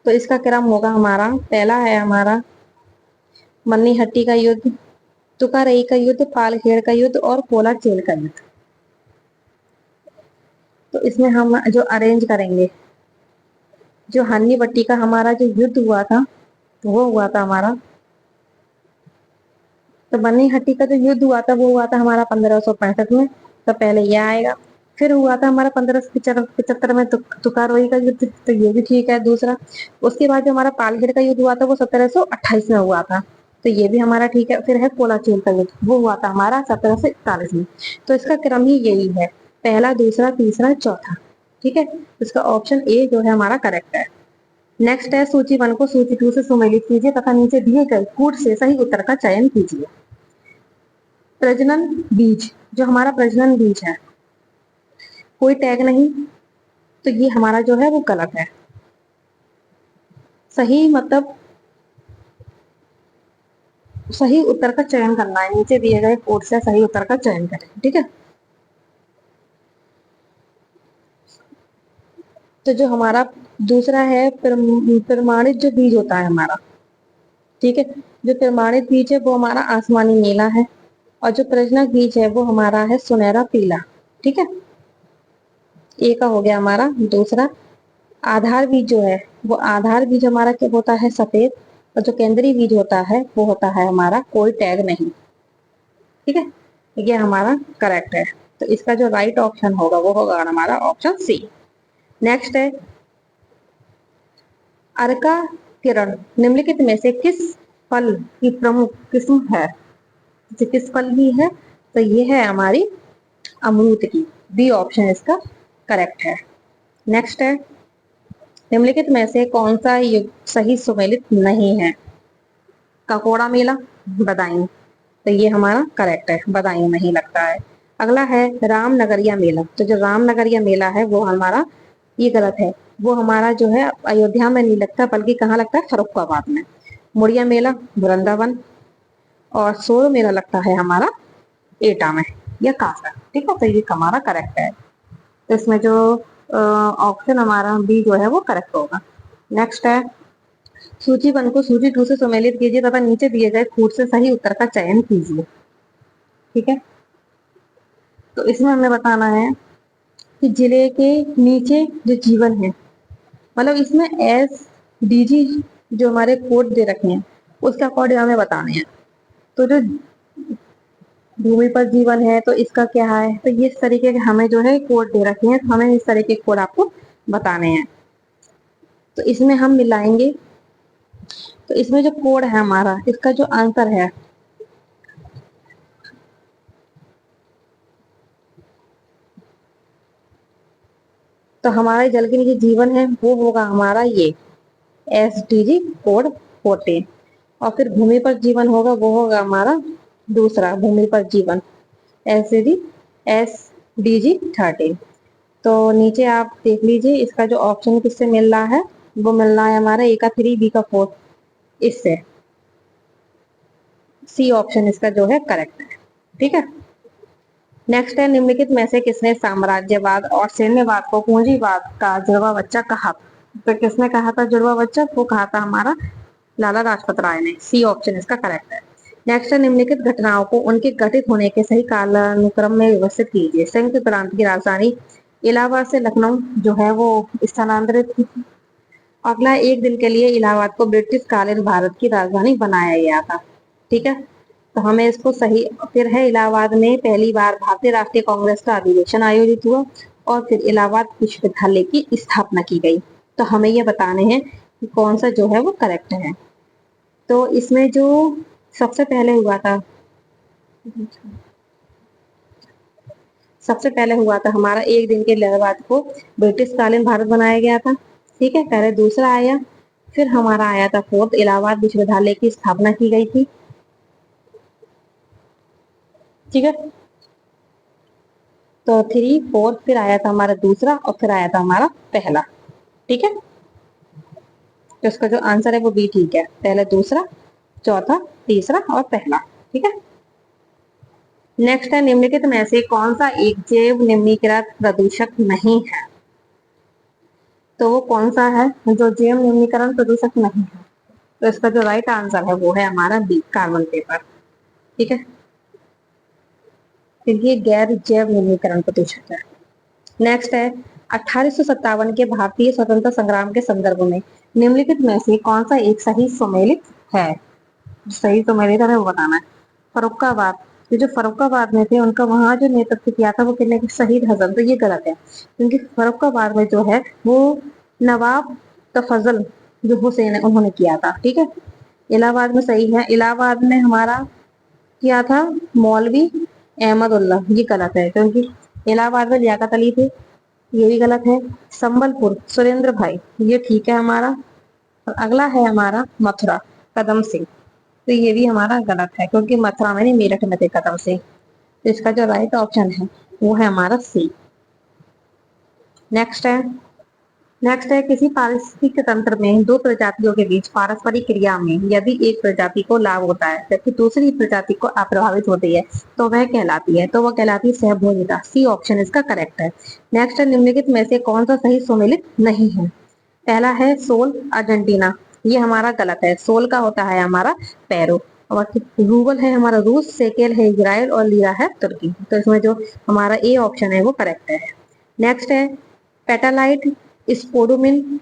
तो इसका क्रम होगा हमारा, पहला है हमारा मन्नीहट्टी का युद्ध, तुकारेई का युद्ध, पालखेड़ का युद्ध और कोलाचेल का युद्ध। तो इसमें हम जो अरेंज करेंगे, जो हन्नी पट्टी का हमारा जो युद्ध हुआ था वो हुआ था हमारा, तो मन्नीहट्टी का जो युद्ध हुआ था वो हुआ था हमारा 1565 में, तो पहले ये आएगा। फिर हुआ था हमारा 1575 में तुकारोई का युद्ध, तो ये भी ठीक है दूसरा। उसके बाद जो हमारा पालघर का युद्ध हुआ था वो 1728 में हुआ था, तो ये भी हमारा ठीक है। फिर है कोलाचेल का युद्ध, वो हुआ था हमारा 1741 में। तो इसका क्रम ही यही है, पहला, दूसरा, तीसरा, चौथा। ठीक है, इसका ऑप्शन ए जो है हमारा करेक्ट है। नेक्स्ट है सूची 1 को सूची 2 से सुमेलित कीजिए तथा नीचे दिए गए कूट से सही उत्तर का चयन कीजिए। प्रजनन बीज, जो हमारा प्रजनन बीज है, कोई टैग नहीं, तो ये हमारा जो है वो गलत है। सही मतलब सही उत्तर का चयन करना है, नीचे दिए गए कोड से सही उत्तर का चयन करें, ठीक है। तो जो हमारा दूसरा है प्रमाणित जो बीज होता है हमारा, ठीक है, जो प्रमाणित बीज है वो हमारा आसमानी नीला है और जो प्रजनक बीज है वो हमारा है सुनहरा पीला, ठीक है। ए का हो गया हमारा। दूसरा आधार बीज जो है वो आधार बीज हमारा क्या होता है, सफेद, और जो केंद्रीय बीज होता है वो होता है हमारा कोई टैग नहीं, ठीक है। ये हमारा करेक्ट है। तो इसका जो राइट ऑप्शन होगा वो होगा हमारा ऑप्शन सी। नेक्स्ट है अर्का किरण निम्नलिखित में से किस फल की प्रमुख किस्म है, किस फल की है, तो ये है हमारी अमरूद की, बी ऑप्शन इसका करेक्ट है। नेक्स्ट है निम्नलिखित में से कौन सा युग सही सुमेलित नहीं है, ककोड़ा मेला, बदायूं, तो ये हमारा करेक्ट है, बदायूं नहीं लगता है। अगला है रामनगरिया मेला, तो जो रामनगरिया मेला है वो हमारा ये गलत है, वो हमारा जो है अयोध्या में नहीं लगता बल्कि कहाँ लगता है, फर्रुखाबाद में। मुड़िया मेला वृंदावन, और सोर मेला लगता है हमारा एटा में या कासा, ठीक है। तो ये हमारा करेक्ट है, तो इसमें जो ऑप्शन हमारा बी जो है वो करेक्ट होगा। नेक्स्ट है सूची 1 को सूची 2 से सुमेलित कीजिए तथा नीचे दिए गए कूट से सही उत्तर का चयन कीजिए, ठीक है। तो इसमें हमें बताना है कि जिले के नीचे जो जीवन है, मतलब इसमें एस डी जी जो हमारे कोड दे रखे हैं उसके अकॉर्डिंग हमें बताने हैं। तो जो भूमि पर जीवन है तो इसका क्या है, तो ये इस तरीके के हमें जो है कोड दे रखे हैं, तो हमें इस तरीके के कोड आपको बताने हैं। तो इसमें हम मिलाएंगे, तो इसमें जो कोड है हमारा, इसका जो आंसर है, तो हमारे जल के नीचे जीवन है वो होगा हमारा ये एस डी जी कोड 14, और फिर भूमि पर जीवन होगा वो होगा हमारा दूसरा भूमि पर जीवन एस डी जी 13। तो नीचे आप देख लीजिए इसका जो ऑप्शन किससे मिल रहा है, वो मिल रहा है हमारा ए का 3 बी का 4, इससे सी ऑप्शन इसका जो है करेक्ट है, ठीक है। नेक्स्ट है निम्नलिखित में से किसने साम्राज्यवाद और सैन्यवाद को पूंजीवाद का जुड़वा बच्चा कहा, तो किसने कहा था जुड़वा बच्चा, वो कहा था हमारा लाला लाजपत राय ने, सी ऑप्शन इसका करेक्ट है। नेक्स्ट है निम्नलिखित घटनाओं को उनके घटित होने के सही कालानुक्रम में व्यवस्थित कीजिए। संयुक्त प्रांत की राजधानी इलाहाबाद से लखनऊ जो है वो स्थानांतरित की थी। अगला एक दिन के लिए इलाहाबाद को ब्रिटिश कालीन भारत की राजधानी बनाया गया था, ठीक है। तो हमें इसको सही, फिर है इलाहाबाद में पहली बार भारतीय राष्ट्रीय कांग्रेस का अधिवेशन आयोजित हुआ और फिर इलाहाबाद विश्वविद्यालय की स्थापना की गई। तो हमें ये बताने हैं कि कौन सा जो है वो करेक्ट है। तो इसमें जो सबसे पहले हुआ था, सबसे पहले हुआ था हमारा एक दिन के इलाहाबाद को ब्रिटिश कालीन भारत बनाया गया था, ठीक है, पहले दूसरा आया, फिर हमारा आया था फोर्थ इलाहाबाद विश्वविद्यालय की स्थापना की गई थी, ठीक है। तो 3 4 फिर आया था हमारा दूसरा और फिर आया था हमारा पहला, ठीक है। तो इसका जो आंसर है वो बी ठीक है, पहले दूसरा चौथा तीसरा और पहला, ठीक है। नेक्स्ट है निम्नलिखित में से कौन सा एक जैव निम्नीकृत प्रदूषक नहीं है, तो वो कौन सा है जो जैव निम्नीकरण प्रदूषक नहीं है, तो इसका जो राइट आंसर है वो है हमारा बी कार्बन पेपर, ठीक है, क्योंकि ये गैर जैव निम्नीकरण प्रदूषक है। नेक्स्ट है 1857 के भारतीय स्वतंत्रता संग्राम के संदर्भ में निम्नलिखित में से कौन सा एक सही सुमेलित है, सही सुमेलित हमें बताना है। फर्रुखाबाद, ये जो फर्रुखाबाद में थे उनका वहां जो नेतृत्व किया था वो कितने शहीद हसन, तो ये गलत है क्योंकि फर्रुखाबाद में जो है वो नवाब तफजल जो हुसैन है उन्होंने किया था, ठीक है। इलाहाबाद में सही है, इलाहाबाद में हमारा किया था मौलवी अहमदुल्ला, ये गलत है क्योंकि इलाहाबाद में लियाकत अली थे, ये भी गलत है। संबलपुर सुरेंद्र भाई, ये ठीक है हमारा। और अगला है हमारा मथुरा, कदम सिंह। तो ये भी हमारा गलत है, क्योंकि मथुरा में नहीं, मेरठ में थे कदम सिंह। तो इसका जो राइट ऑप्शन है वो है हमारा सी। नेक्स्ट है, किसी पारिस्थितिक तंत्र में दो प्रजातियों के बीच पारस्परिक क्रिया में यदि एक प्रजाति को लाभ होता है जबकि दूसरी प्रजाति को अप्रभावित होती है तो वह कहलाती है, सहभोजिता। सी ऑप्शन इसका करेक्ट है। नेक्स्ट है, निम्नलिखित में से कौन सा सही सुमेलित नहीं है? पहला है सोल, अर्जेंटीना। ये हमारा गलत है। सोल का होता है हमारा पेरू। और रूबल है हमारा रूस, सेकेल है इजराइल और लीरा है तुर्की। तो इसमें जो हमारा ए ऑप्शन है वो करेक्ट है। नेक्स्ट है, पेटालाइट, स्पोडोमिन,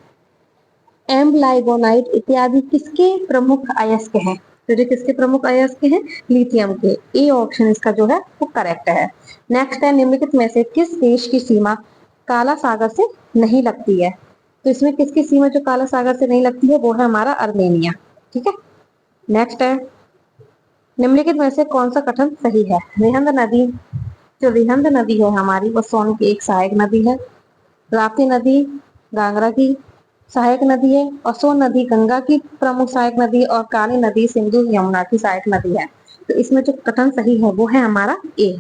एम्बलाइगोनाइट इत्यादि किसके प्रमुख अयस्क हैं? तो ये किसके प्रमुख अयस्क हैं? लिथियम के। ए ऑप्शन इसका जो है वो करेक्ट है। नेक्स्ट है, निम्नलिखित में से किस देश की सीमा काला सागर से नहीं लगती है? तो इसमें किसकी सीमा जो काला सागर से नहीं लगती है वो है हमारा अर्मेनिया। ठीक है। नेक्स्ट है, निम्नलिखित में से कौन सा कथन सही है? रिहंद नदी, जो रिहंद नदी है हमारी वो सोन की एक सहायक नदी है। राप्ती नदी घाघरा की सहायक नदी है। और सोन नदी गंगा की प्रमुख सहायक नदी है। और काली नदी सिंधु यमुना की सहायक नदी है। तो इसमें जो कथन सही है वो है हमारा ए।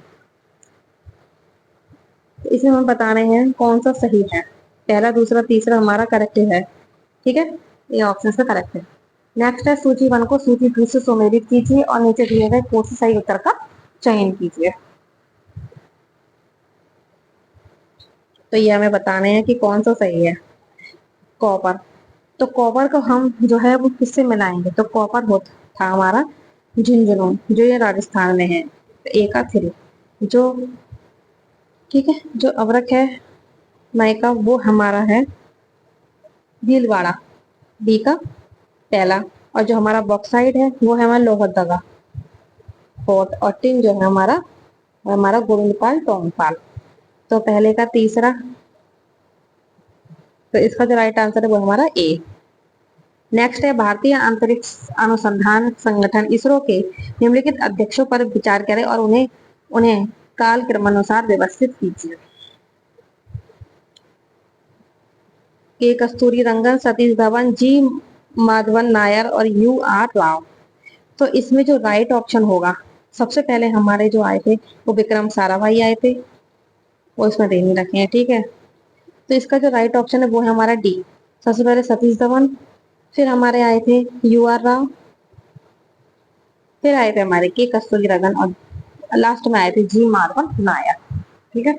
तो इसमें हम बता रहे हैं कौन सा सही है। पहला, दूसरा, तीसरा हमारा करेक्ट है। ठीक है, ये ऑप्शन से करेक्ट है। नेक्स्ट है, सूची 1 को सूची 2 से सुमेलित कीजिए और नीचे दिए गए कोई से सही उत्तर का चयन कीजिए। तो ये हमें बताने हैं कि कौन सा सही है। कॉपर, तो कॉपर को हम जो है वो किससे मिलाएंगे? तो कॉपर होता था हमारा झुंझुनू, जो ये राजस्थान में है। तो ए का 3 जो, ठीक है, जो अवरक है नए का वो हमारा है भीलवाड़ा, बी का पहला। और जो हमारा बॉक्साइड है वो है हमारा लोहरदगा, 4th। और टिन जो है हमारा गोविंदपाल टोंगपाल। तो पहले का तीसरा, तो इसका जो राइट आंसर है वो हमारा ए। नेक्स्ट है, भारतीय अंतरिक्ष अनुसंधान संगठन इसरो के निम्नलिखित अध्यक्षों पर विचार करें और उन्हें उन्हें काल क्रमानुसार व्यवस्थित कीजिए। के कस्तूरी रंगन, सतीश धवन, जी माधवन नायर और यू आर राव। तो इसमें जो राइट ऑप्शन होगा, सबसे पहले हमारे जो आए थे वो विक्रम साराभाई आए थे, वो इसमें दे नहीं रखे हैं। ठीक है, तो इसका जो राइट ऑप्शन है वो है हमारा डी। सबसे पहले सतीश धवन, फिर हमारे आए थे यू आर राव, फिर आए थे हमारे के कस्तूरी रंगन और लास्ट में आए थे जी माधवन नायर। ठीक है।